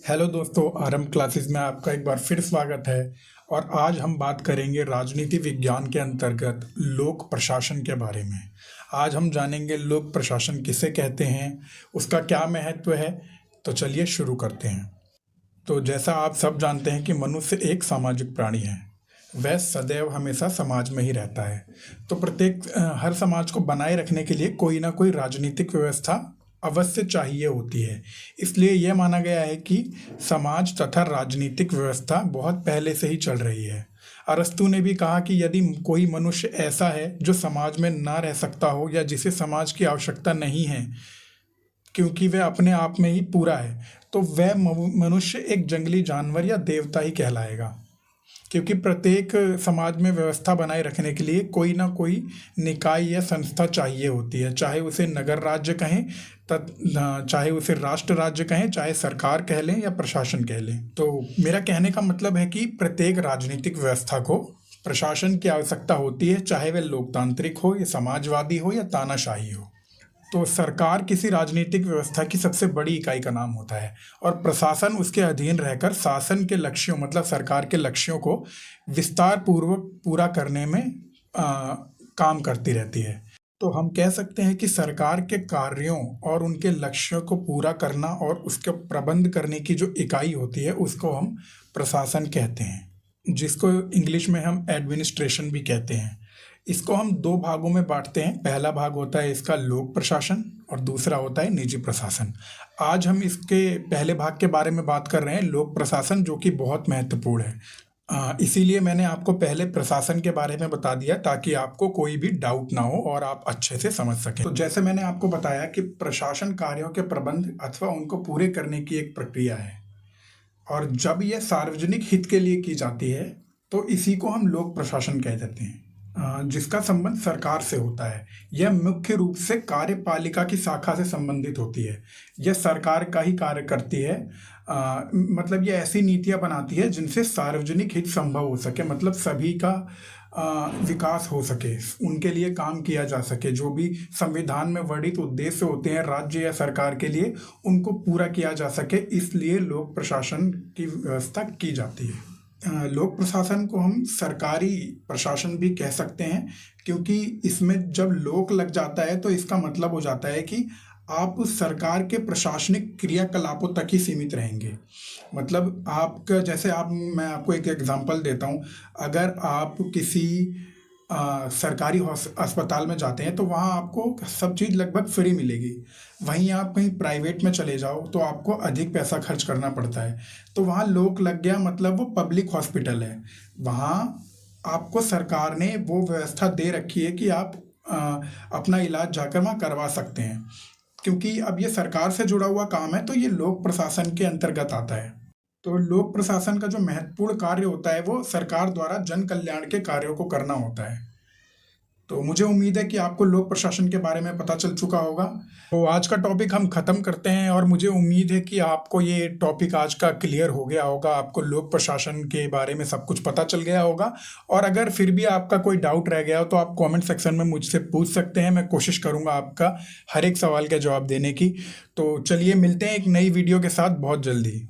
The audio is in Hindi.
हेलो दोस्तों, आरएम क्लासेस में आपका एक बार फिर स्वागत है। और आज हम बात करेंगे राजनीति विज्ञान के अंतर्गत लोक प्रशासन के बारे में। आज हम जानेंगे लोक प्रशासन किसे कहते हैं, उसका क्या महत्व है। तो चलिए शुरू करते हैं। तो जैसा आप सब जानते हैं कि मनुष्य एक सामाजिक प्राणी है। वह सदैव हमेशा समाज में ही रहता है। तो हर समाज को बनाए रखने के लिए कोई ना कोई राजनीतिक व्यवस्था अवश्य चाहिए होती है। इसलिए यह माना गया है कि समाज तथा राजनीतिक व्यवस्था बहुत पहले से ही चल रही है। अरस्तु ने भी कहा कि यदि कोई मनुष्य ऐसा है जो समाज में ना रह सकता हो या जिसे समाज की आवश्यकता नहीं है क्योंकि वह अपने आप में ही पूरा है, तो वह मनुष्य एक जंगली जानवर या देवता ही कहलाएगा। क्योंकि प्रत्येक समाज में व्यवस्था बनाए रखने के लिए कोई ना कोई निकाय या संस्था चाहिए होती है, चाहे उसे नगर राज्य कहें, चाहे उसे राष्ट्र राज्य कहें, चाहे सरकार कह लें या प्रशासन कह लें। तो मेरा कहने का मतलब है कि प्रत्येक राजनीतिक व्यवस्था को प्रशासन की आवश्यकता होती है, चाहे वह लोकतांत्रिक हो या समाजवादी हो या तानाशाही हो। तो सरकार किसी राजनीतिक व्यवस्था की सबसे बड़ी इकाई का नाम होता है और प्रशासन उसके अधीन रहकर शासन के लक्ष्यों मतलब सरकार के लक्ष्यों को विस्तार पूर्वक पूरा करने में काम करती रहती है। तो हम कह सकते हैं कि सरकार के कार्यों और उनके लक्ष्यों को पूरा करना और उसके प्रबंध करने की जो इकाई होती है उसको हम प्रशासन कहते हैं, जिसको इंग्लिश में हम एडमिनिस्ट्रेशन भी कहते हैं। इसको हम दो भागों में बांटते हैं। पहला भाग होता है इसका लोक प्रशासन और दूसरा होता है निजी प्रशासन। आज हम इसके पहले भाग के बारे में बात कर रहे हैं, लोक प्रशासन, जो कि बहुत महत्वपूर्ण है। इसीलिए मैंने आपको पहले प्रशासन के बारे में बता दिया ताकि आपको कोई भी डाउट ना हो और आप अच्छे से समझ सकें। तो जैसे मैंने आपको बताया कि प्रशासन कार्यों के प्रबंध अथवा उनको पूरे करने की एक प्रक्रिया है और जब यह सार्वजनिक हित के लिए की जाती है तो इसी को हम लोक प्रशासन कह देते हैं, जिसका संबंध सरकार से होता है। यह मुख्य रूप से कार्यपालिका की शाखा से संबंधित होती है। यह सरकार का ही कार्य करती है। मतलब यह ऐसी नीतियां बनाती है जिनसे सार्वजनिक हित संभव हो सके, मतलब सभी का विकास हो सके, उनके लिए काम किया जा सके। जो भी संविधान में वर्णित उद्देश्य होते हैं राज्य या सरकार के लिए, उनको पूरा किया जा सके, इसलिए लोक प्रशासन की व्यवस्था की जाती है। लोक प्रशासन को हम सरकारी प्रशासन भी कह सकते हैं, क्योंकि इसमें जब लोक लग जाता है तो इसका मतलब हो जाता है कि आप सरकार के प्रशासनिक क्रियाकलापों तक ही सीमित रहेंगे। मतलब आपका जैसे मैं आपको एक एग्जांपल देता हूँ। अगर आप किसी सरकारी अस्पताल में जाते हैं तो वहाँ आपको सब चीज़ लगभग फ्री मिलेगी। वहीं आप कहीं प्राइवेट में चले जाओ तो आपको अधिक पैसा खर्च करना पड़ता है। तो वहाँ लोक लग गया, मतलब वो पब्लिक हॉस्पिटल है। वहाँ आपको सरकार ने वो व्यवस्था दे रखी है कि आप अपना इलाज जाकर वहाँ करवा सकते हैं। क्योंकि अब ये सरकार से जुड़ा हुआ काम है तो ये लोक प्रशासन के अंतर्गत आता है। तो लोक प्रशासन का जो महत्वपूर्ण कार्य होता है वो सरकार द्वारा जन कल्याण के कार्यों को करना होता है। तो मुझे उम्मीद है कि आपको लोक प्रशासन के बारे में पता चल चुका होगा। तो आज का टॉपिक हम ख़त्म करते हैं और मुझे उम्मीद है कि आपको ये टॉपिक आज का क्लियर हो गया होगा। आपको लोक प्रशासन के बारे में सब कुछ पता चल गया होगा। और अगर फिर भी आपका कोई डाउट रह गया हो तो आप कमेंट सेक्शन में मुझसे पूछ सकते हैं। मैं कोशिश करूँगा आपका हर एक सवाल का जवाब देने की। तो चलिए मिलते हैं एक नई वीडियो के साथ बहुत जल्दी।